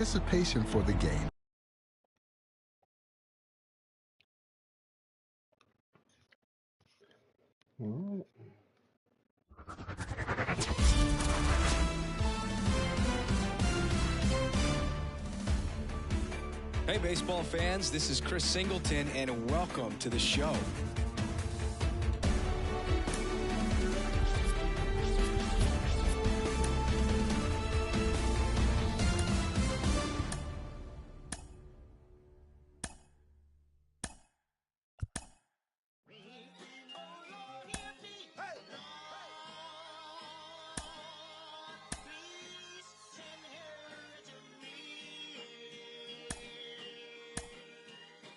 Anticipation for the game. Hey, baseball fans, this is Chris Singleton, and welcome to the show.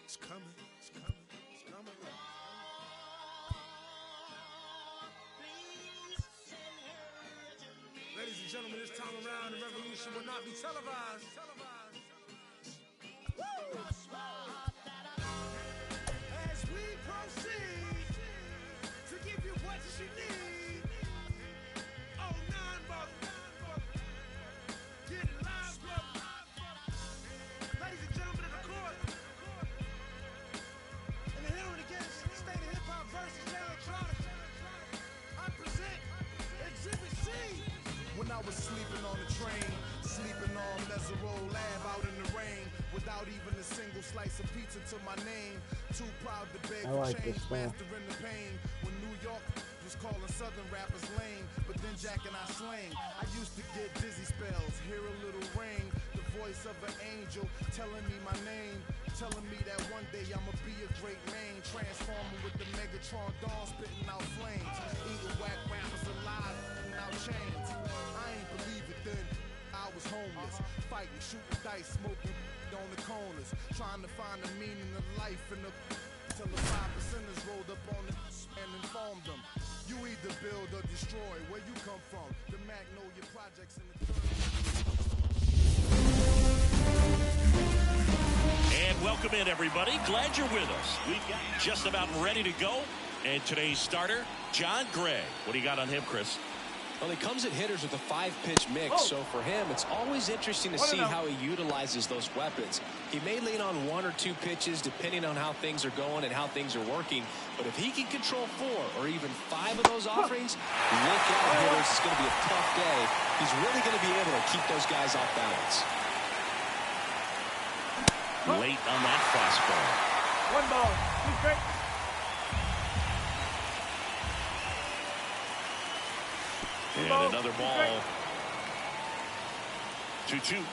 It's coming, it's coming, it's coming. Ladies and gentlemen, this time around, the revolution will not be televised. Woo! As we proceed to give you what you need. Oh, brother. Get live, brother. Ladies and gentlemen of the court. And the hearing against State of Hip Hop versus Electronic, I present Exhibit C. When I was sleeping on the train, sleeping on Mesero Lab out in the rain, without even a single slice of pizza to my name, too proud to beg for change, mastering the pain. When New York was calling Southern rappers lame, but then Jack and I slang. I used to get dizzy spells, hear a little ring, the voice of an angel telling me my name, telling me that one day I'ma be a great man, transforming with the Megatron dawn, spitting out flames, eating whack rappers alive, and out chains. I ain't believe it then. I was homeless, fighting, shooting dice, smoking on the corners, trying to find the meaning of life in the till the 5%ers rolled up on the and informed them. You either build or destroy. Where you come from? The Magnolia Projects in the And welcome in, everybody. Glad you're with us. We've got just about ready to go. And today's starter, John Gray. What do you got on him, Chris? Well, he comes at hitters with a 5-pitch mix, so for him, it's always interesting to see how he utilizes those weapons. He may lean on 1 or 2 pitches, depending on how things are going and how things are working. But if he can control 4 or even 5 of those offerings, look out, hitters. It's going to be a tough day. He's really going to be able to keep those guys off balance. Late on that fastball. 1 ball, 2 strikes. And another ball. 2-2.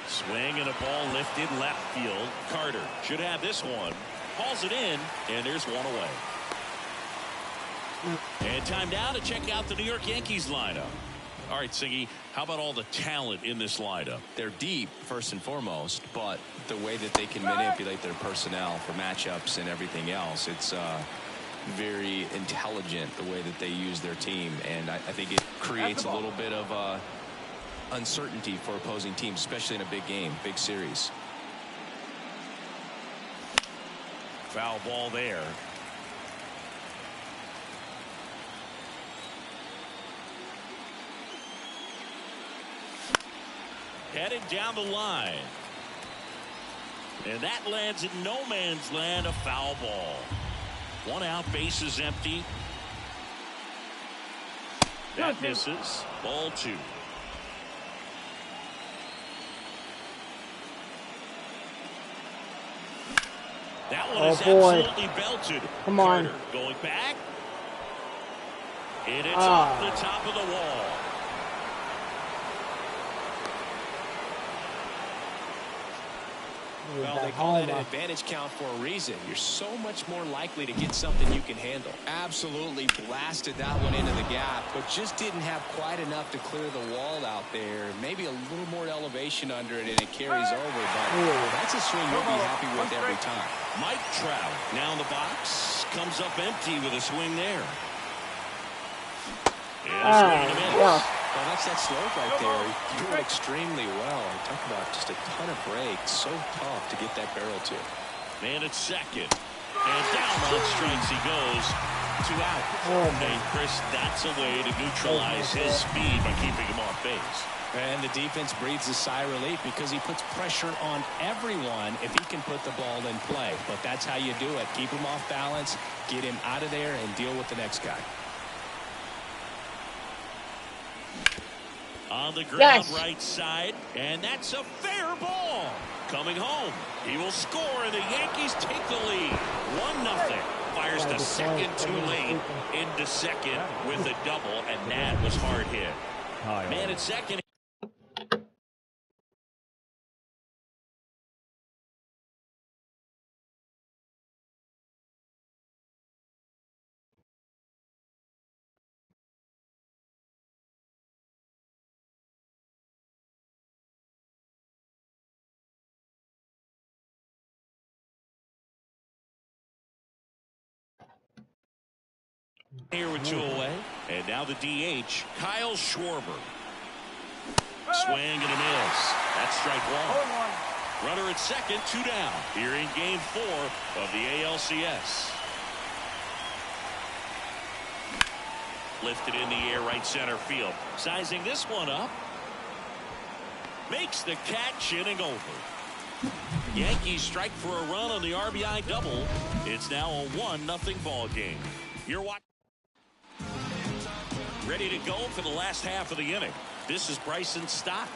Swing and a ball lifted left field. Carter should have this one. Hauls it in, and there's one away. And time now to check out the New York Yankees lineup. All right, Siggy, how about all the talent in this lineup? They're deep, first and foremost, but the way that they can manipulate their personnel for matchups and everything else, it's very intelligent the way that they use their team, and I think it creates a little bit of uncertainty for opposing teams, especially in a big game, big series. Foul ball there. Headed down the line. And that lands in no man's land, a foul ball. 1 out, bases empty. That misses. Ball 2. That one is absolutely belted. Come on. Carter going back. And it's off the top of the wall. Well, they call that an advantage count for a reason. You're so much more likely to get something you can handle. Absolutely blasted that one into the gap, but just didn't have quite enough to clear the wall out there. Maybe a little more elevation under it, and it carries over, but that's a swing you'll be happy with every time. Mike Trout now in the box. Comes up empty with a swing there. And a swing and a miss. Well, that's that slope right there. He threw it extremely well. Talk about just a ton of breaks. So tough to get that barrel to. Man at second. And down on strikes he goes. 2 out. Hey, Chris, that's a way to neutralize his speed by keeping him off base. And the defense breathes a sigh of relief because he puts pressure on everyone if he can put the ball in play. But that's how you do it. Keep him off balance, get him out of there, and deal with the next guy. On the ground, right side, and that's a fair ball. Coming home, he will score, and the Yankees take the lead. 1-0. Fires to second too late, into second with a double, and that was hard hit. Man at second. Here with 2 away, and now the DH, Kyle Schwarber. Swing and a miss. That's strike 1. Runner at second, 2 down. Here in game 4 of the ALCS. Lifted in the air, right center field. Sizing this one up. Makes the catch, inning over. Yankees strike for a run on the RBI double. It's now a 1-0 ball game. You're watching. Ready to go for the last half of the inning. This is Bryson Stott,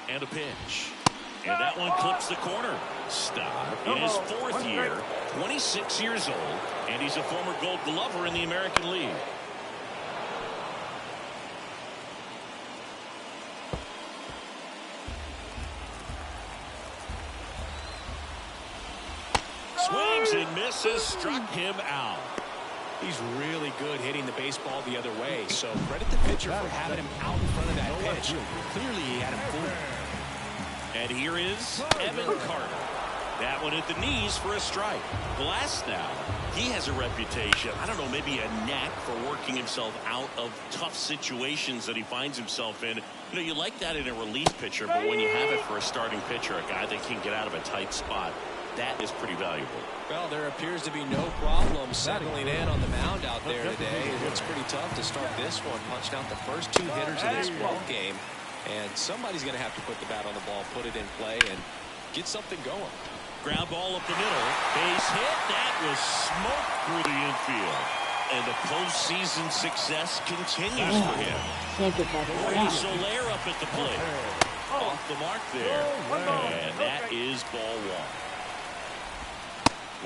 and a pitch. And that one clips the corner. Stott in his 4th year, 26 years old, and he's a former Gold Glover in the American League. Swings and misses, struck him out. He's really good hitting the baseball the other way, so credit the pitcher for having him out in front of that pitch. Clearly he had him fooled. And here is Evan Carter. That one at the knees for a strike. Glass now, he has a reputation, I don't know, maybe a knack for working himself out of tough situations that he finds himself in. You know, you like that in a relief pitcher, but when you have it for a starting pitcher, a guy that can get out of a tight spot, that is pretty valuable. Well, there appears to be no problem settling in on the mound out there today. It's pretty tough to start this one, punching out the first 2 hitters of this ball game. And somebody's going to have to put the bat on the ball, put it in play, and get something going. Ground ball up the middle. Base hit. That was smoked through the infield. And the postseason success continues for him. Brady Soler up at the plate. Off the mark there. And that is ball 1.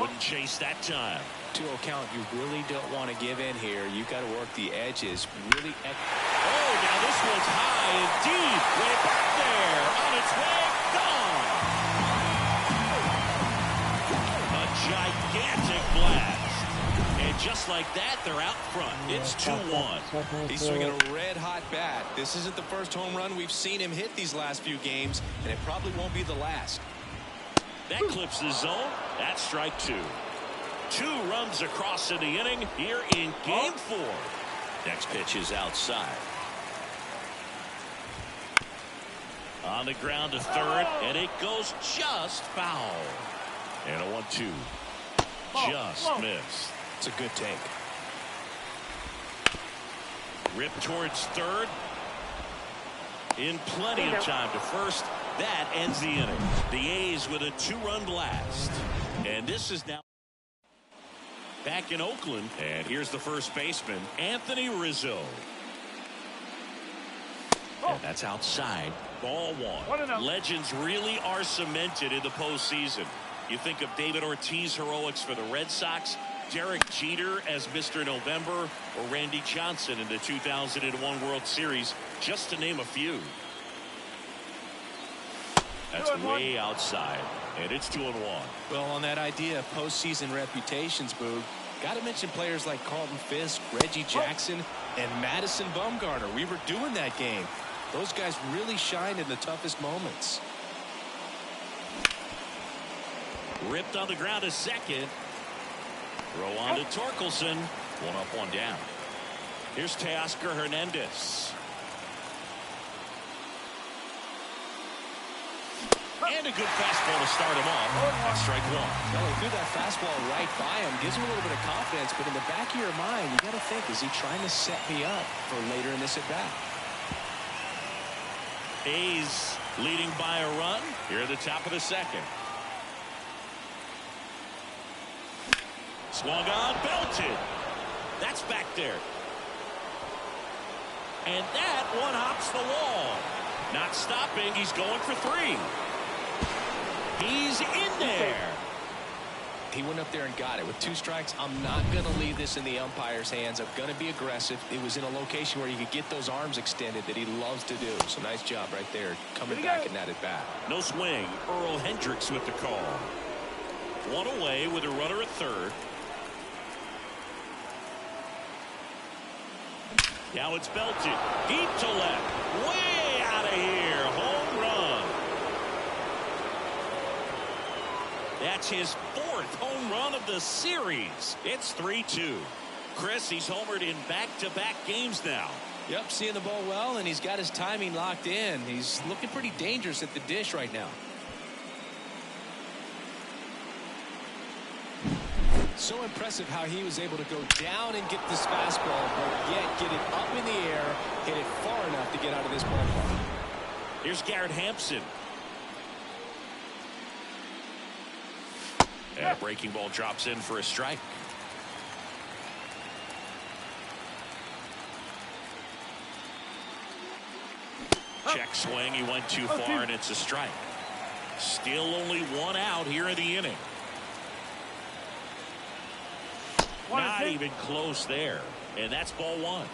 Wouldn't chase that time. 2-0 count. You really don't want to give in here. You got to work the edges. Really. Oh, now this one's high and deep. Way back there. On its way. Gone. A gigantic blast. And just like that, they're out front. It's 2-1. He's swinging a red-hot bat. This isn't the first home run we've seen him hit these last few games, and it probably won't be the last. That clips the zone. That's strike 2. 2 runs across in the inning here in game 4. Next pitch is outside. On the ground to third, and it goes just foul. And a 1-2. Just missed. It's a good take. Rip towards third. In plenty of time to first. That ends the inning. The A's with a 2-run blast. And this is now back in Oakland. And here's the first baseman, Anthony Rizzo. And that's outside. Ball 1. Legends really are cemented in the postseason. You think of David Ortiz heroics for the Red Sox, Derek Jeter as Mr. November, or Randy Johnson in the 2001 World Series, just to name a few. That's way outside, and it's 2-1. Well, on that idea of postseason reputations, Boog, got to mention players like Carlton Fisk, Reggie Jackson, and Madison Bumgarner. We were doing that game. Those guys really shined in the toughest moments. Ripped on the ground to second. Throw on to Torkelson. 1 up, 1 down. Here's Teoscar Hernandez. And a good fastball to start him off. That's strike 1. Well, he threw that fastball right by him. Gives him a little bit of confidence, but in the back of your mind, you got to think, is he trying to set me up for later in this at-bat? A's leading by a run here at the top of the second. Swung on, belted. That's back there. And that one hops the wall. Not stopping. He's going for 3. He's in there. He went up there and got it. With 2 strikes, I'm not going to leave this in the umpire's hands. I'm going to be aggressive. It was in a location where you could get those arms extended that he loves to do. So nice job right there, coming back and that at bat. No swing. Earl Hendricks with the call. 1 away with a runner at third. Now it's belted. Deep to left. Way out of here. Home run. That's his 4th home run of the series. It's 3-2. Chris, he's homered in back-to-back games now. Yep, seeing the ball well, and he's got his timing locked in. He's looking pretty dangerous at the dish right now. So impressive how he was able to go down and get this fastball, but yet get it up in the air, hit it far enough to get out of this ballpark. Here's Garrett Hampson. And a breaking ball drops in for a strike. Check swing. He went too far, and it's a strike. Still only 1 out here in the inning. Not even close there. And that's ball 1.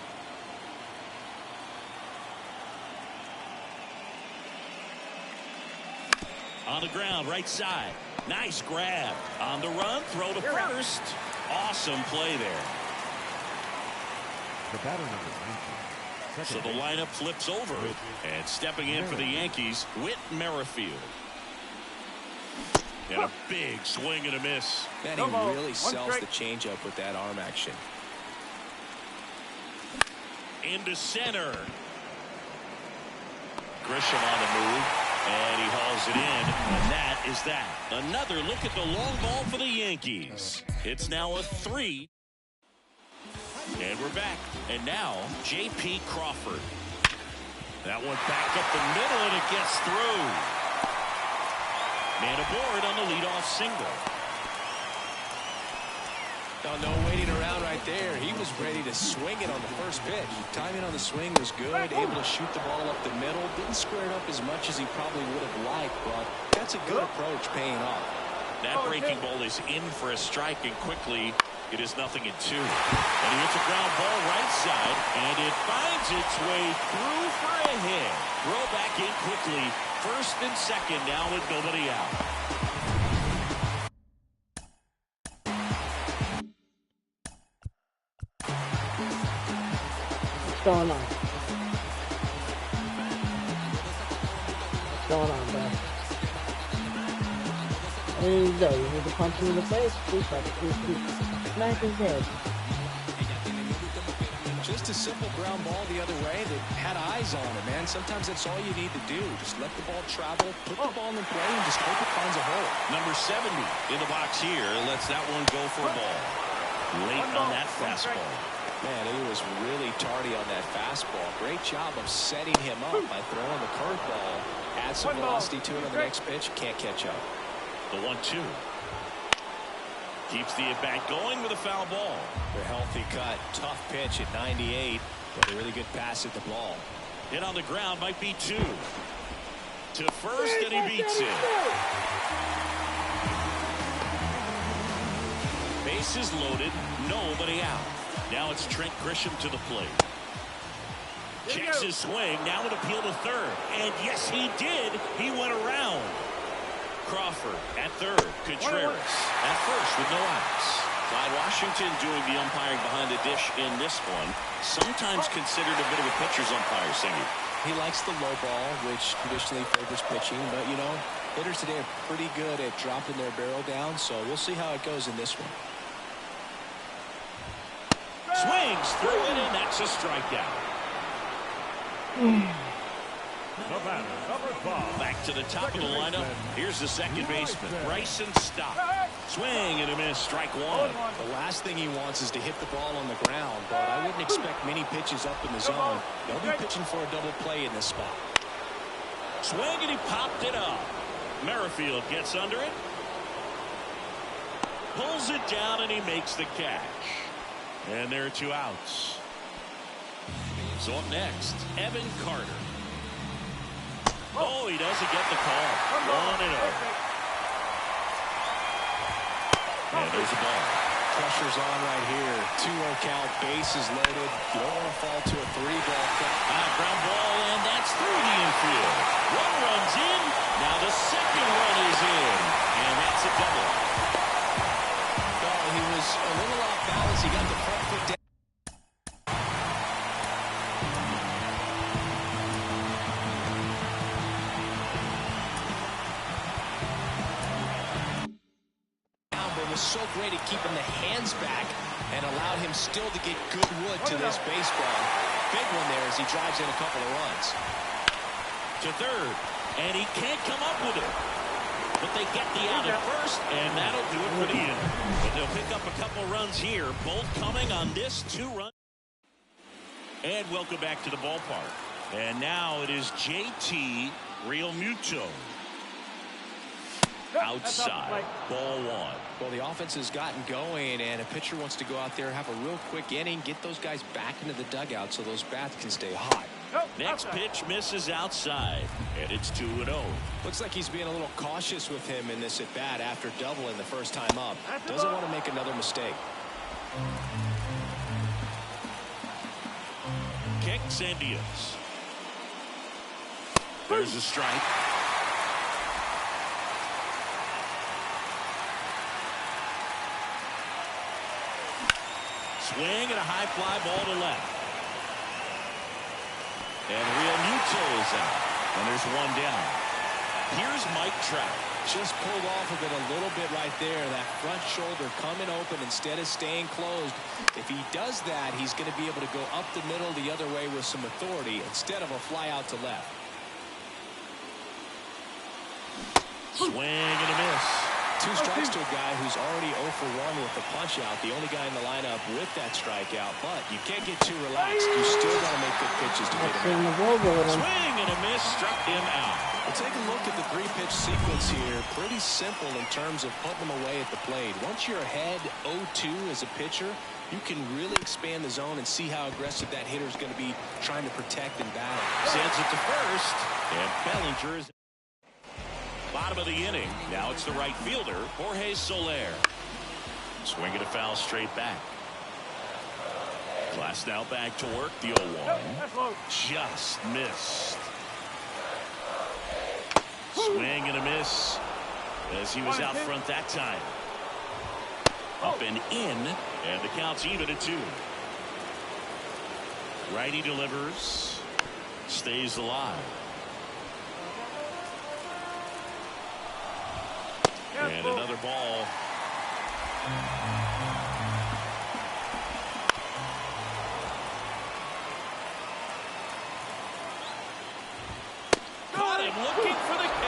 On the ground, right side. Nice grab. On the run, throw to first. Awesome play there. The batter number 19. So the lineup flips over. And stepping in for the Yankees, Whit Merrifield. And a big swing and a miss. Man, he really sells the changeup with that arm action. Into center. Grisham on the move. And he hauls it in. And that is that. Another look at the long ball for the Yankees. It's now a 3. And we're back. And now, J.P. Crawford. That one back up the middle, and it gets through. Man aboard on the leadoff single. Oh, no waiting around right there. He was ready to swing it on the first pitch. Timing on the swing was good. Able to shoot the ball up the middle. Didn't square it up as much as he probably would have liked, but that's a good approach paying off. That breaking ball is in for a strike, and quickly it is 0-2. And he hits a ground ball right side, and it finds its way through for a hit. Throw back in quickly. First and second now with nobody out. What's going on? What's going on, bro? There you go. You need to punch him in the face. Smack his head. Just a simple ground ball the other way that had eyes on it, man. Sometimes that's all you need to do. Just let the ball travel, put the ball in play, and just hope it finds a hole. Number 70 in the box here lets that one go for a ball. Late on that fastball. Man, he was really tardy on that fastball. Great job of setting him up by throwing the curveball. Add some velocity to it on the next pitch. Can't catch up. The 1-2. Keeps the at-bat going with a foul ball. A healthy cut. Tough pitch at 98. But a really good pass at the ball. Hit on the ground might be 2. To first, and he beats it. Bases loaded. Nobody out. Now it's Trent Grisham to the plate. Checks his swing. Now an appeal to third. And yes, he did. He went around. Crawford at third. Contreras at first with no outs. Clyde Washington doing the umpiring behind the dish in this one. Sometimes considered a bit of a pitcher's umpire, Singy. He likes the low ball, which traditionally favors pitching. But, you know, hitters today are pretty good at dropping their barrel down. So we'll see how it goes in this one. Swings through it, and that's a strikeout. Back to the top of the lineup. Here's the second baseman, Bryson Stott. Swing and a miss, strike 1. The last thing he wants is to hit the ball on the ground, but I wouldn't expect many pitches up in the zone. They'll be pitching for a double play in this spot. Swing, and he popped it up. Merrifield gets under it. Pulls it down, and he makes the catch. And there are 2 outs. So up next, Evan Carter. Oh, he doesn't get the call. 1-0. And there's the ball. Pressure's on right here. 2-0 count, bases loaded. You don't want to fall to a 3-ball count. Ground ball, and that's through the infield. 1 run's in. Now the second run is in. And that's a double. Well, he was a little off balance. He got the front foot down. So great at keeping the hands back and allowed him still to get good wood to this baseball. Big one there as he drives in a couple of runs. To third, and he can't come up with it. But they get the out at first, and that'll do it for the inning. But they'll pick up a couple runs here, both coming on this 2-run. And welcome back to the ballpark. And now it is JT Realmuto. Outside, ball 1. Well, the offense has gotten going, and a pitcher wants to go out there, have a real quick inning, get those guys back into the dugout so those bats can stay hot. Next pitch misses outside, and it's 2-0. Looks like he's being a little cautious with him in this at-bat after doubling the first time up. Doesn't want to make another mistake. Kicks and deals. There's a strike. Swing and a high fly ball to left. And Realmuto is out. And there's 1 down. Here's Mike Trout. Just pulled off of it a little bit right there. That front shoulder coming open instead of staying closed. If he does that, he's going to be able to go up the middle the other way with some authority instead of a fly out to left. Swing and a miss. 2 strikes to a guy who's already 0 for 1 with the punch out. The only guy in the lineup with that strikeout. But you can't get too relaxed. You still got to make good pitches to get him out. Swing and a miss, struck him out. Well, take a look at the 3-pitch sequence here. Pretty simple in terms of putting them away at the plate. Once you're ahead 0-2 as a pitcher, you can really expand the zone and see how aggressive that hitter is going to be trying to protect and battle. Sends it to first, and Bellinger is bottom of the inning. Now it's the right fielder, Jorge Soler. Swinging a foul straight back. Glass now back to work. The 0-1. Just missed. Swing and a miss as he was out front that time. Up and in, and the count's even at 2. Righty delivers. Stays alive. And another ball. Caught him looking for the K.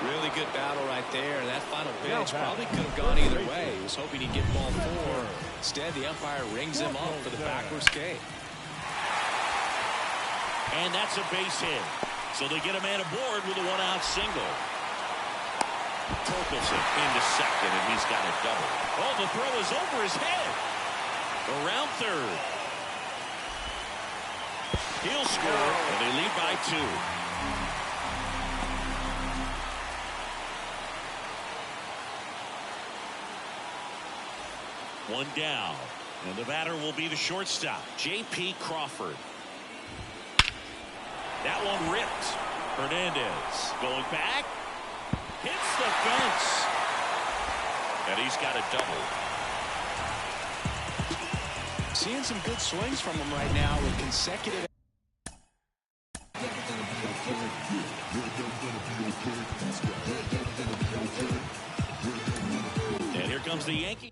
Really good battle right there. That final pitch probably could have gone either way. He was hoping he'd get ball 4. Instead, the umpire rings him up for the backwards K. And that's a base hit. So they get a man aboard with a 1-out single. Torkelson into second, and he's got a double. Oh, the throw is over his head. Around third. He'll score, and they lead by 2. One down, and the batter will be the shortstop, J.P. Crawford. That one ripped. Hernandez going back. Hits the fence. And he's got a double. Seeing some good swings from him right now with consecutive. And here comes the Yankee.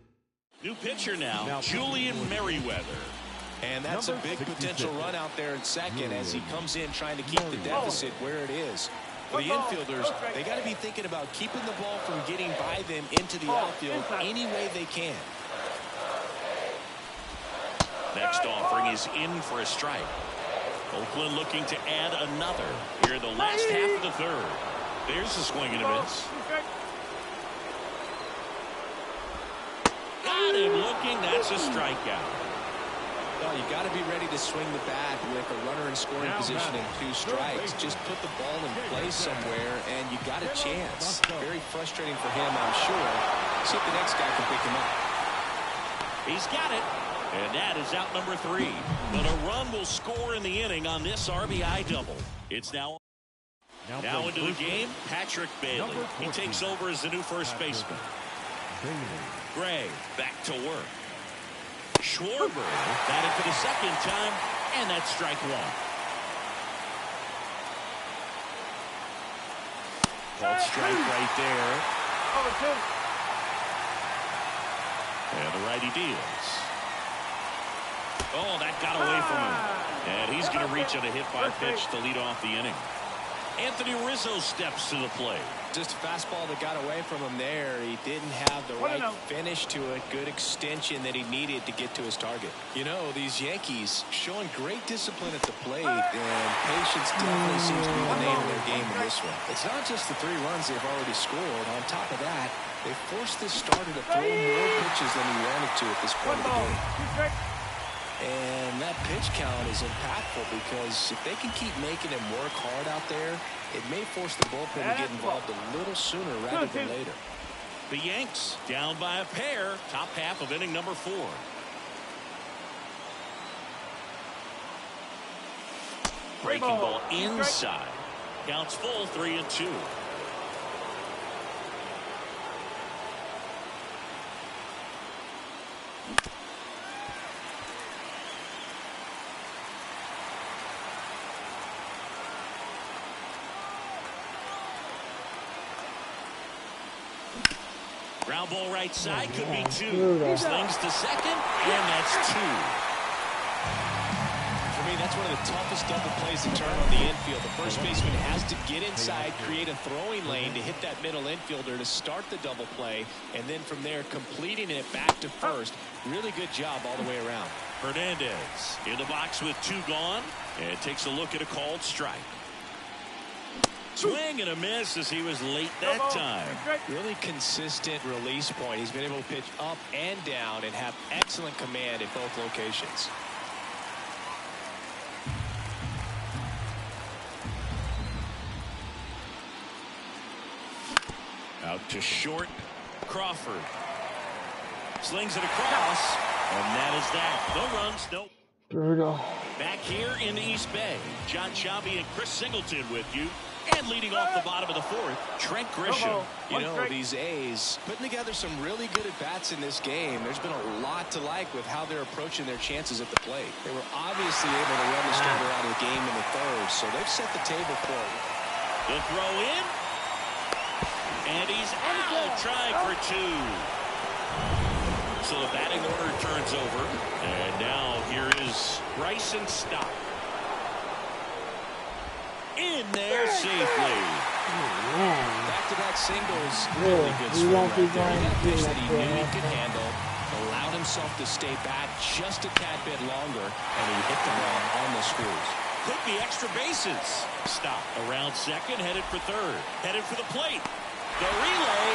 New pitcher now Julian Merriweather. And that's a big potential run out there in second as he comes in trying to keep the deficit where it is. For the infielders, they got to be thinking about keeping the ball from getting by them into the outfield any way they can. Next offering is in for a strike. Oakland looking to add another here in the last half of the third. There's a swing and a miss. Got him looking. That's a strikeout. Well, you got to be ready to swing the bat with a runner in scoring position and 2 strikes. Just put the ball in play somewhere, and you got a chance. Very frustrating for him, I'm sure. See if the next guy can pick him up. He's got it. And that is out number 3. But a run will score in the inning on this RBI double. It's now into the game, Patrick Bailey. He takes over as the new first baseman. Gray back to work. Schwarber batting for the second time, and that's strike 1. Called strike right there. And the righty deals. Oh, that got away from him. And he's going to reach on a hit by pitch to lead off the inning. Anthony Rizzo steps to the plate. Just a fastball that got away from him there. He didn't have the right finish to it. Good extension that he needed to get to his target. You know, these Yankees showing great discipline at the plate, and patience definitely seems to be the name of their game in this one. It's not just the 3 runs they've already scored. On top of that, they forced this starter to throw more pitches than he wanted to at this point of the game. And that pitch count is impactful because if they can keep making him work hard out there, it may force the bullpen to get involved a little sooner rather than later. The Yanks down by a pair, top half of inning number 4. Breaking ball inside. Counts full, 3-2. Ground ball right side, could be 2. Slings to second, and that's 2. For me, that's one of the toughest double plays to turn on the infield. The first baseman has to get inside, create a throwing lane to hit that middle infielder to start the double play, and then from there completing it back to first. Really good job all the way around. Hernandez in the box with 2 gone, and takes a look at a called strike. Swing and a miss as he was late that time. Really consistent release point. He's been able to pitch up and down and have excellent command at both locations. Out to short. Crawford slings it across, and that is that. No runs, no. Brutal. Back here in the East Bay, John Sciambi and Chris Singleton with you. And leading off the bottom of the 4th, Trent Grisham. You know, these A's putting together some really good at-bats in this game. There's been a lot to like with how they're approaching their chances at the plate. They were obviously able to run the starter out of the game in the 3rd, so they've set the table for it. The throw in. And he's out, trying for 2. So the batting order turns over. And now here is Bryson Stott. In there safely. Back-to-back singles. Really good swing right there. That pitch that he knew he could handle. Allowed himself to stay back just a tad bit longer, and he hit the ball on the screws. Could be extra bases. Stop. Around second, headed for 3rd. Headed for the plate. The relay.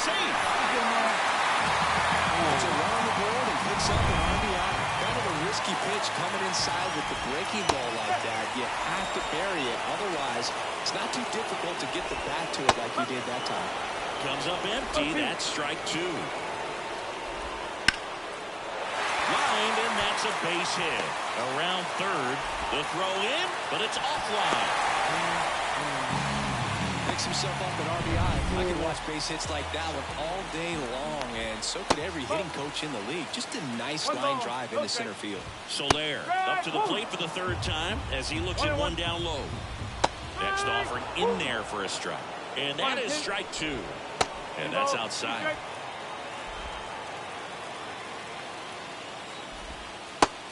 Safe. It's a run on the board and picks up an RBI. Kind of a risky pitch coming inside with the breaking ball like that. You have to bury it. Otherwise, it's not too difficult to get the bat to it like he did that time. Comes up empty. That's strike 2. Lined, and that's a base hit. Around 3rd. The throw in, but it's offline. Picks himself up an RBI. I could watch base hits like that one all day long, and so could every hitting coach in the league. Just a nice line drive into center field. Soler up to the plate for the 3rd time as he looks at 1 down low. Next offering in there for a strike. And that is strike 2. And that's outside.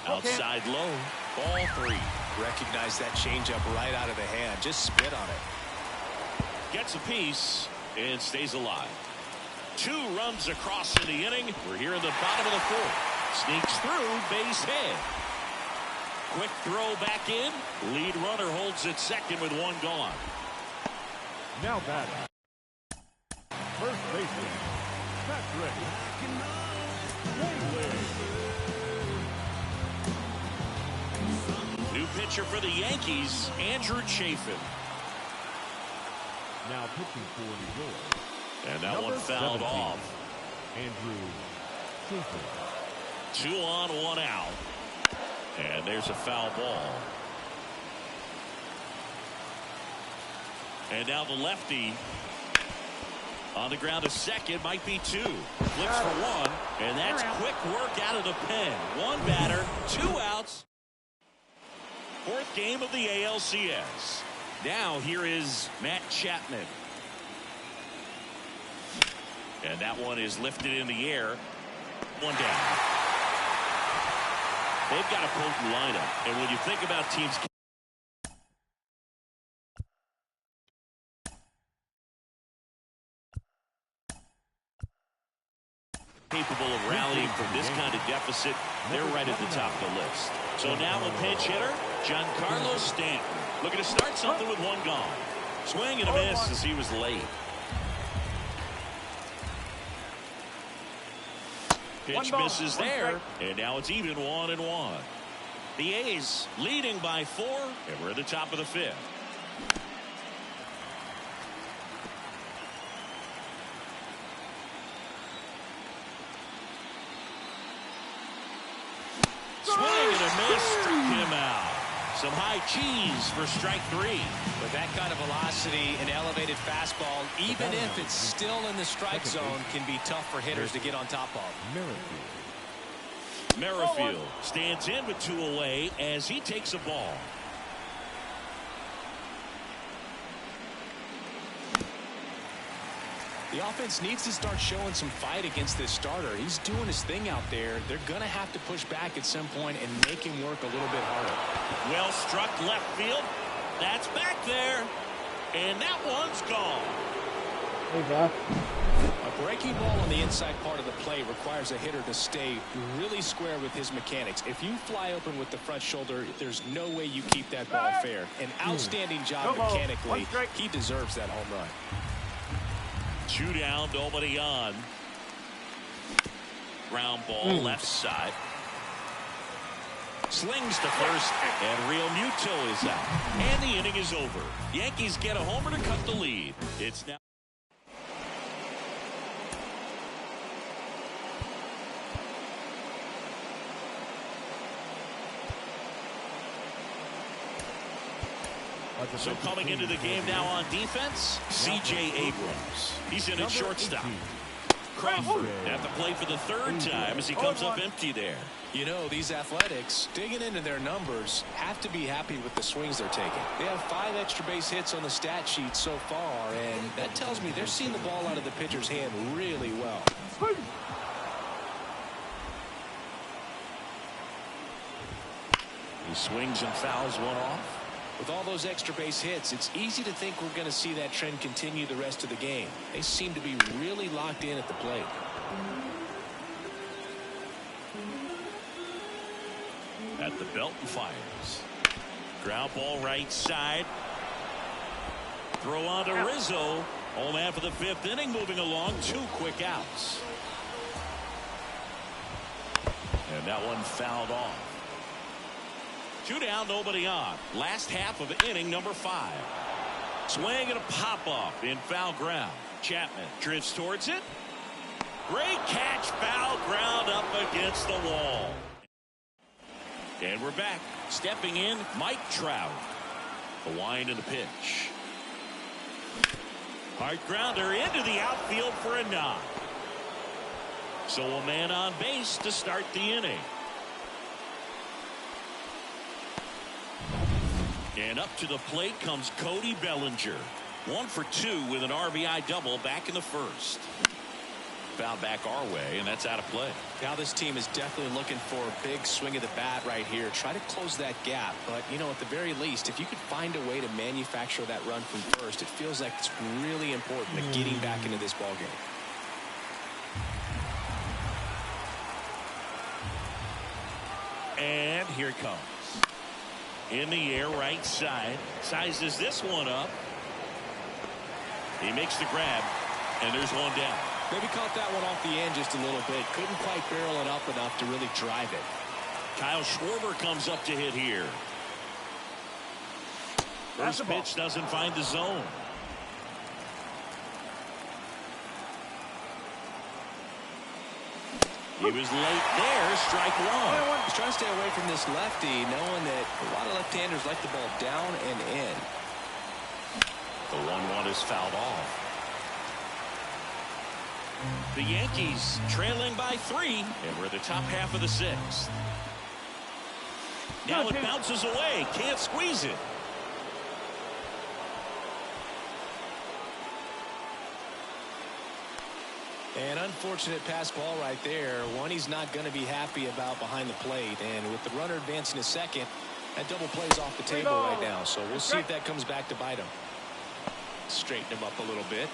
Outside low. Ball 3. Recognize that changeup right out of the hand. Just spit on it. Gets a piece and stays alive. 2 runs across in the inning. We're here in the bottom of the 4th. Sneaks through, base hit. Quick throw back in. Lead runner holds it second with one gone. Now batting. First baseman, Patrick. New pitcher for the Yankees, Andrew Chafin. Now pitching for New York. And that Number one fouled 17, off. Andrew Chafin. 2 on, 1 out. And there's a foul ball. And now the lefty on the ground to second, might be 2. Flips for 1, and that's quick work out of the pen. 1 batter, 2 outs. 4th game of the ALCS. Now here is Matt Chapman. And that one is lifted in the air. 1 down. They've got a potent lineup, and when you think about teams capable of rallying from this kind of deficit, they're right at the top of the list. So now a pinch hitter, Giancarlo Stanton, looking to start something with 1 gone. Swing and a miss as he was late. Pitch misses there, and now it's even 1-1. The A's leading by 4, and we're at the top of the 5th. Swing and a miss, struck him out. Some high cheese for strike 3. With that kind of velocity and elevated fastball, even if it's still in the strike zone, can be tough for hitters to get on top of. Merrifield stands in with 2 away as he takes a ball. The offense needs to start showing some fight against this starter. He's doing his thing out there. They're going to have to push back at some point and make him work a little bit harder. Well struck left field. That's back there. And that one's gone. Hey, Doc. A breaking ball on the inside part of the play requires a hitter to stay really square with his mechanics. If you fly open with the front shoulder, there's no way you keep that ball fair. An outstanding job mechanically. He deserves that home run. 2 down, nobody on. Ground ball left side. Slings to first, and Real Muto is out. And the inning is over. Yankees get a homer to cut the lead. It's now. So coming into the game now on defense, C.J. Abrams. He's in at shortstop. Crawford at the plate for the 3rd time as he comes up empty there. You know, these Athletics, digging into their numbers, have to be happy with the swings they're taking. They have 5 extra base hits on the stat sheet so far, and that tells me they're seeing the ball out of the pitcher's hand really well. He swings and fouls one off. With all those extra base hits, it's easy to think we're going to see that trend continue the rest of the game. They seem to be really locked in at the plate. At the belt and fires. Ground ball right side. Throw on to Rizzo. Home man for the 5th inning, moving along. 2 quick outs. And that one fouled off. 2 down, nobody on. Last half of inning number 5. Swing and a pop-off in foul ground. Chapman drifts towards it. Great catch, foul ground up against the wall. And we're back. Stepping in, Mike Trout. The wind and the pitch. Hard grounder into the outfield for a knock. So a man on base to start the inning. And up to the plate comes Cody Bellinger. 1 for 2 with an RBI double back in the 1st. Foul back our way, and that's out of play. Now this team is definitely looking for a big swing of the bat right here. Try to close that gap. But, you know, at the very least, if you could find a way to manufacture that run from first, it feels like it's really important to getting back into this ball game. And here it comes. In the air, right side. Sizes this one up. He makes the grab, and there's one down. Maybe caught that one off the end just a little bit. Couldn't quite barrel it up enough to really drive it. Kyle Schwarber comes up to hit here. First pitch doesn't find the zone. He was late there. Strike one. He's trying to stay away from this lefty, knowing that a lot of left-handers like the ball down and in. The 1-1 is fouled off. The Yankees trailing by 3, and we're the top half of the 6th. Now it bounces away. Can't squeeze it. An unfortunate pass ball right there. One he's not going to be happy about behind the plate. And with the runner advancing to second, that double plays off the table right now. So we'll see if that comes back to bite him. Straighten him up a little bit.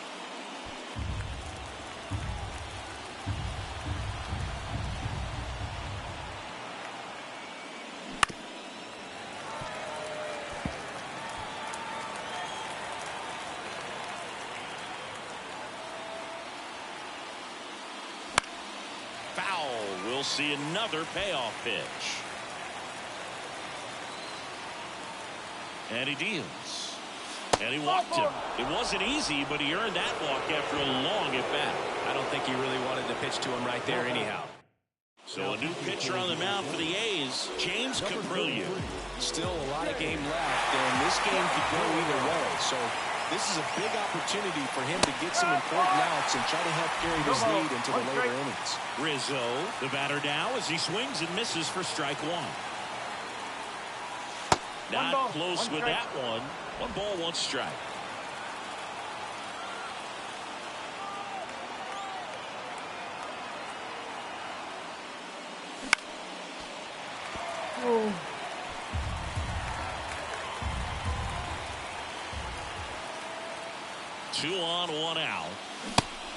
Foul. We'll see another payoff pitch. And he deals. And he walked him. It wasn't easy, but he earned that walk after a long at-bat. I don't think he really wanted to pitch to him right there anyhow. So a new pitcher on the mound for the A's, James Caprillo. Still a lot of game left, and this game could go either way. So this is a big opportunity for him to get some important outs and try to help carry this lead into the later innings. Rizzo, the batter now, as he swings and misses for strike one. Not close with that one. 1 ball, 1 strike. Oh. Two on, 1 out.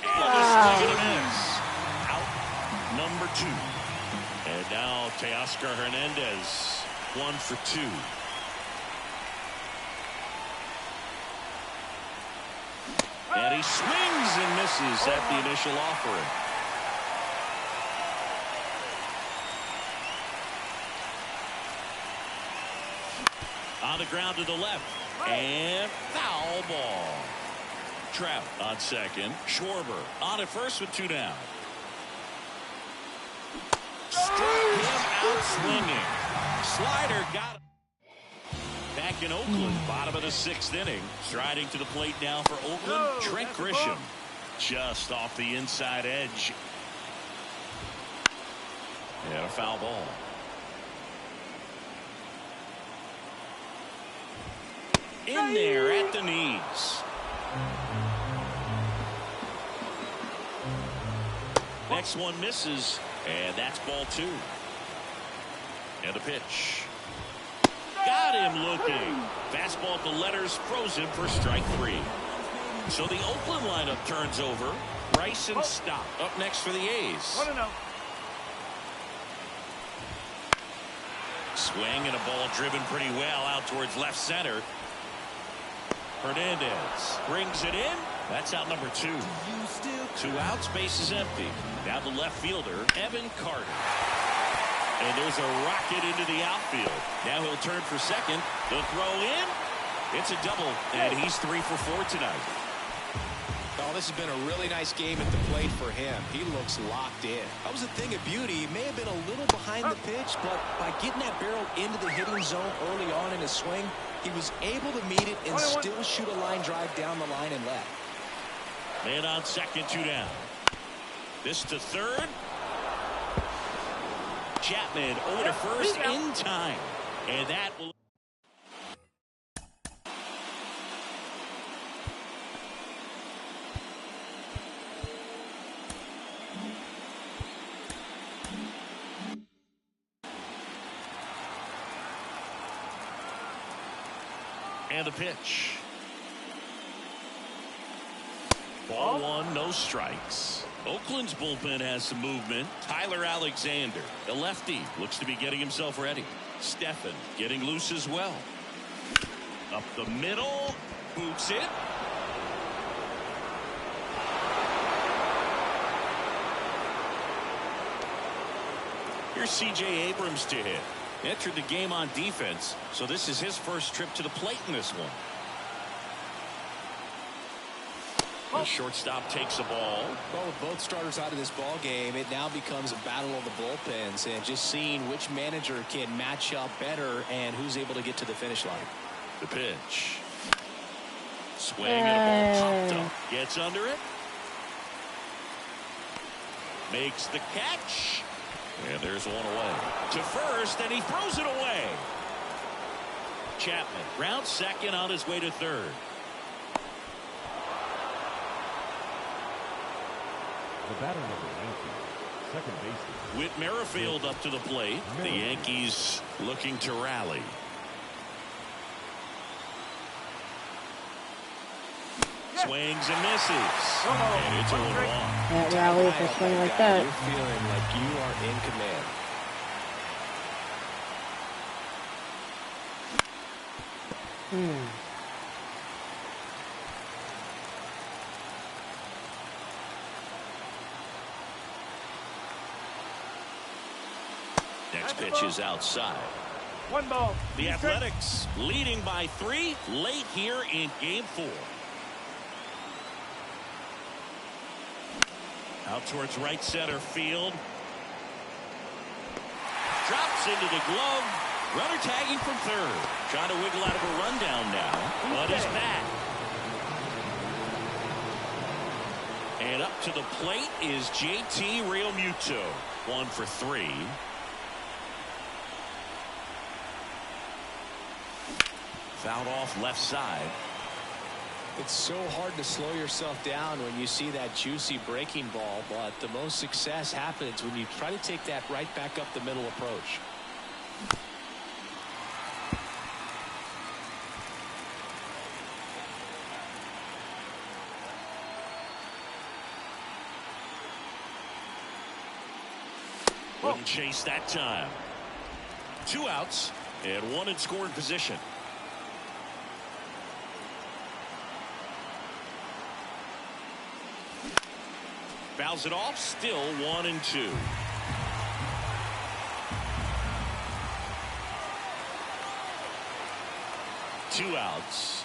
And a swing and a miss. Out number 2. And now Teoscar Hernandez, 1 for 2. And he swings and misses at the initial offering. On the ground to the left. And foul ball. Trout on second. Schwarber on at first with 2 down. Struck him out swinging. Slider got him. Back in Oakland, bottom of the 6th inning. Striding to the plate now for Oakland, Trent Grisham. Just off the inside edge. And a foul ball. In there at the knees. Next one misses, and that's ball 2. And a pitch. Got him looking. Fastball at the letters, frozen for strike 3. So the Oakland lineup turns over. Bryson Stott up next for the A's. Swing and a ball driven pretty well out towards left center. Hernandez brings it in. That's out number 2. 2 outs, base is empty. Now the left fielder, Evan Carter. And there's a rocket into the outfield. Now he'll turn for second. The throw in. It's a double, and he's 3 for 4 tonight. Oh, this has been a really nice game at the plate for him. He looks locked in. That was a thing of beauty. He may have been a little behind the pitch, but by getting that barrel into the hitting zone early on in his swing, he was able to meet it and still shoot a line drive down the line and left. Man on second, 2 down. This to third. Chapman over to first in time. And that will... And a pitch. Ball 1, no strikes. Oakland's bullpen has some movement. Tyler Alexander, the lefty, looks to be getting himself ready. Stephan getting loose as well. Up the middle. Boots it. Here's C.J. Abrams to hit. Entered the game on defense, so this is his first trip to the plate in this one. The shortstop takes a ball. Well, with both starters out of this ball game, it now becomes a battle of the bullpens, and just seeing which manager can match up better and who's able to get to the finish line. The pitch. Swing and a ball popped up. Gets under it. Makes the catch. And there's one away. To first, and he throws it away. Chapman rounds second on his way to third. The batter number 19, second baseman. Whit Merrifield up to the plate. The Yankees looking to rally. Swings and misses. And it's a 1-1. That rally if they swing like that. You're feeling like you are in command. Next pitch is outside. 1 ball. The Athletics leading by 3 late here in game 4. Out towards right center field. Drops into the glove. Runner tagging from third. Trying to wiggle out of a rundown now. But he's back. And up to the plate is JT Realmuto. 1 for 3. Fouled off left side. It's so hard to slow yourself down when you see that juicy breaking ball, but the most success happens when you try to take that right back up the middle approach. Wouldn't chase that time. 2 outs and 1 in scoring position. Fouls it off. Still 1-2. Two outs.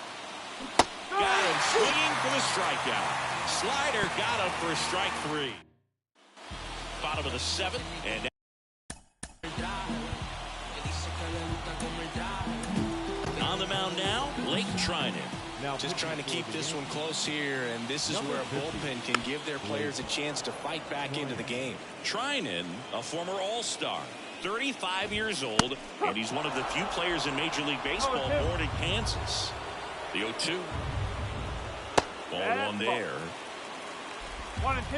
Got him swinging for the strikeout. Slider got him for strike 3. Bottom of the 7th, and on the mound now, Blake Trinan. Just trying to keep this one close here, and this is where a bullpen can give their players a chance to fight back into the game. Trinan, a former All-Star, 35 years old, and he's one of the few players in Major League Baseball born in Kansas. The 0-2. Ball 1 there. 1 and 2.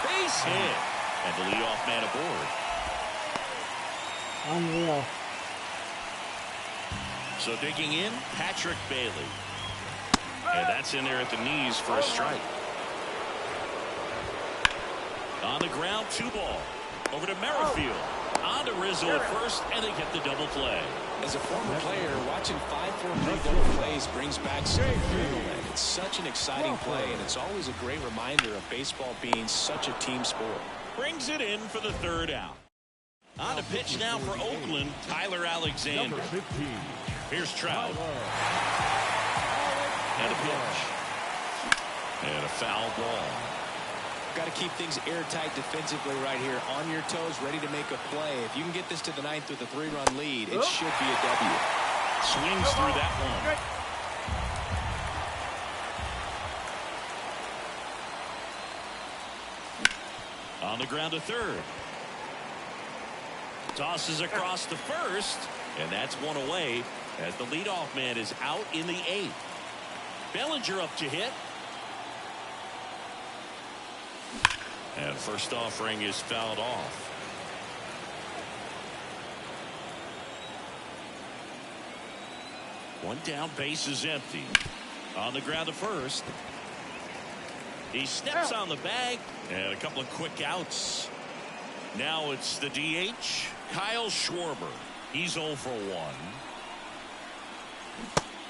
Base hit, and the leadoff man aboard. Unreal. So digging in, Patrick Bailey. And that's in there at the knees for a strike. On the ground, 2 ball. Over to Merrifield. On to Rizzo at first, and they get the double play. As a former player, watching 5-4-3 double plays brings back some adrenaline. It's such an exciting play, and it's always a great reminder of baseball being such a team sport. Brings it in for the 3rd out. On the pitch now for Oakland, Tyler Alexander. Number 15. Here's Trout. And a pitch. And a foul ball. Got to keep things airtight defensively right here. On your toes, ready to make a play. If you can get this to the 9th with a 3-run lead, it should be a W. Swings through that one. On the ground to third. Tosses across to first, and that's 1 away as the leadoff man is out in the 8th. Bellinger up to hit. And first offering is fouled off. One down, base is empty. On the ground to first. He steps on the bag, and a couple of quick outs. Now it's the DH, Kyle Schwarber. He's 0 for 1.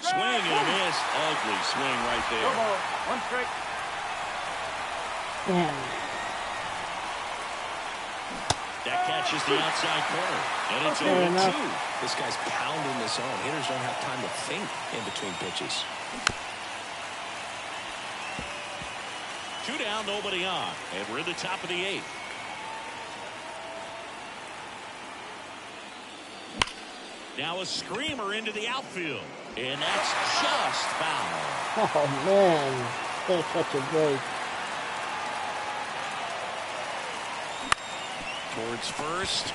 Swing and a miss. Ugly swing right there. 1 strike. Damn. That catches the outside corner. And it's Fair 0-2. enough. This guy's pounding the zone. Hitters don't have time to think in between pitches. 2 down, nobody on. And we're in the top of the 8th. Now a screamer into the outfield. And that's just foul. Oh, man. That's such a break. Towards first.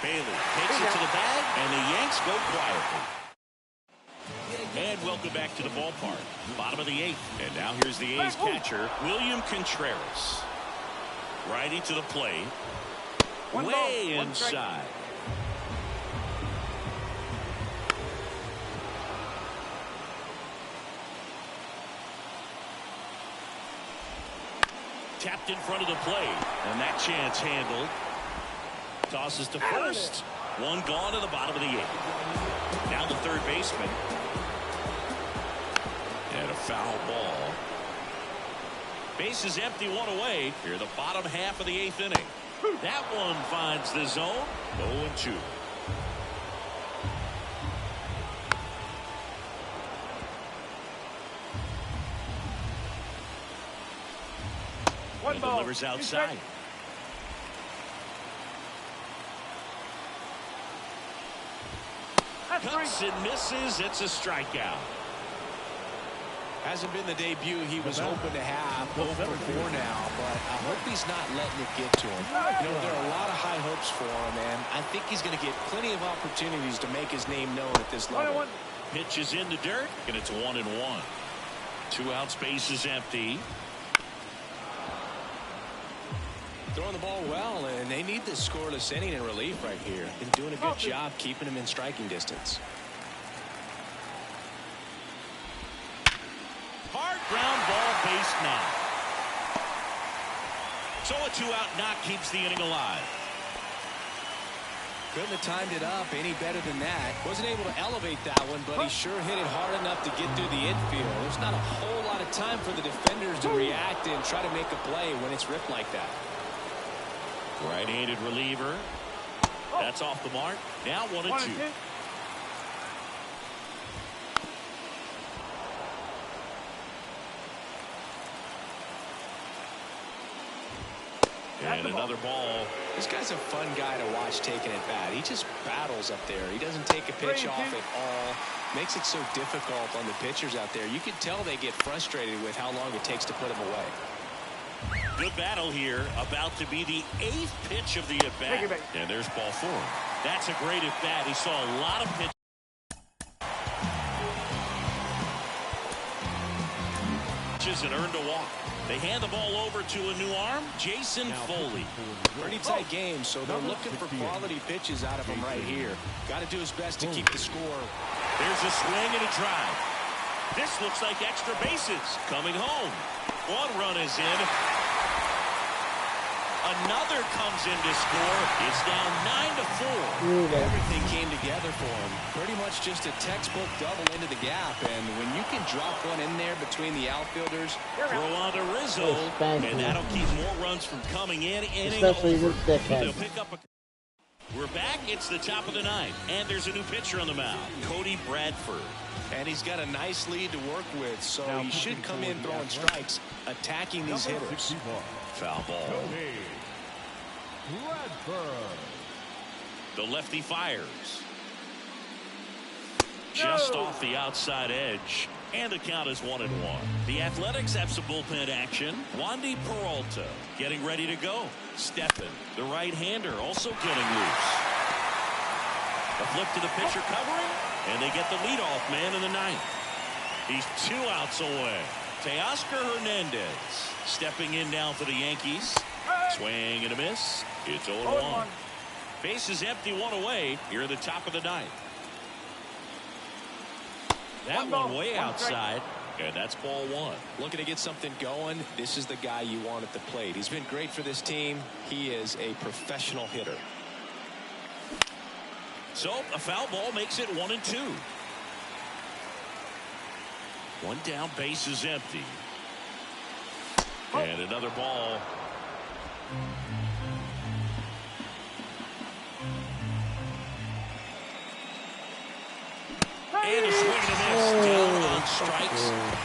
Bailey takes it to the bag, and the Yanks go quietly. And welcome back to the ballpark. Bottom of the 8th. And now here's the A's catcher, William Contreras. Righty to the plate. Way inside. Tapped in front of the plate, and that chance handled. Tosses to first. 1 gone to the bottom of the 8th. Now the third baseman. And a foul ball. Base is empty, 1 away. Here the bottom half of the 8th inning. That one finds the zone. 0-2. And delivers outside. Cuts and misses. It's a strikeout. Hasn't been the debut he was hoping to have. 0 for 4 now, but I hope he's not letting it get to him. You know, there are a lot of high hopes for him, and I think he's going to get plenty of opportunities to make his name known at this level. Pitch is in the dirt, and it's 1-1. 2 outs, base is empty. Throwing the ball well, and they need this scoreless inning in relief right here. Been doing a good job keeping him in striking distance. Hard ground ball, base knock. So a 2-out knock keeps the inning alive. Couldn't have timed it up any better than that. Wasn't able to elevate that one, but he sure hit it hard enough to get through the infield. There's not a whole lot of time for the defenders to react and try to make a play when it's ripped like that. Right-handed reliever. That's off the mark. Now 1-2. And another ball. This guy's a fun guy to watch taking at bat. He just battles up there. He doesn't take a pitch off at all. Makes it so difficult on the pitchers out there. You can tell they get frustrated with how long it takes to put him away. Good battle here. About to be the 8th pitch of the at-bat. And there's ball 4. That's a great at-bat. He saw a lot of pitches and earned a walk. They hand the ball over to a new arm, Jason Foley. Pretty tight game, so they're looking for quality pitches out of him right here. Got to do his best to keep the score. There's a swing and a drive. This looks like extra bases. Coming home. 1 run is in. Another comes in to score. It's down 9-4. Everything came together for him. Pretty much just a textbook double into the gap. And when you can drop one in there between the outfielders. Throw on to Rizzo. And that'll keep more runs from coming in. Especially with They'll pick up a... We're back. It's the top of the 9th. And there's a new pitcher on the mound. Cody Bradford. And he's got a nice lead to work with. So he should come in throwing strikes, attacking these hitters. Foul ball. Bradford. The lefty fires. Just off the outside edge. And the count is 1-1. The Athletics have some bullpen action. Wandy Peralta getting ready to go. Steppen, the right-hander, also getting loose. A flip to the pitcher covering. And they get the leadoff man in the 9th. He's 2 outs away. Teoscar Hernandez stepping in now for the Yankees. Swing and a miss. It's 0-1. Base is empty, 1 away. Here at the top of the 9th. That one way outside. And that's ball one. Looking to get something going. This is the guy you want at the plate. He's been great for this team. He is a professional hitter. So a foul ball makes it 1-2. One down, base is empty. And another ball. And a swing and a miss. Down on strikes.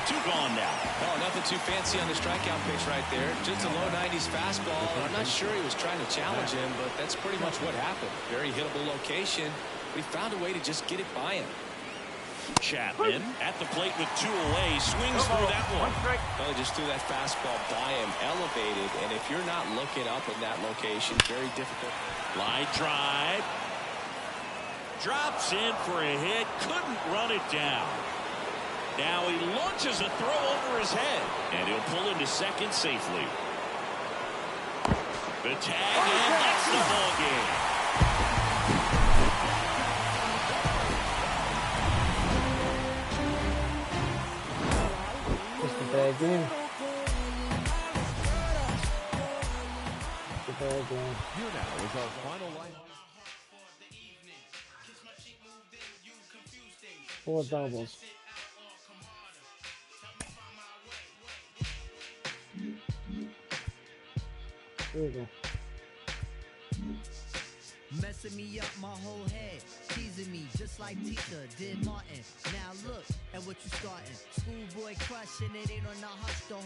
Two gone now. Oh, nothing too fancy on the strikeout pitch right there. Just a low 90s fastball. I'm not sure he was trying to challenge him, but that's pretty much what happened. Very hittable location, but he found a way to just get it by him. Chapman at the plate with two away. Swings through that one. Well, he just threw that fastball by him, elevated, and if you're not looking up in that location, very difficult. Line drive. Drops in for a hit. Couldn't run it down. Now he launches a throw over his head. And he'll pull into second safely. The tag, and that's the ball game. Just a bad game. Just a bad game. Here now is our final line. 4 doubles. There you go. Messing me up my whole head, teasing me just like Tita did Martin. Now look at what you starting. Schoolboy crushing it ain't on the hush the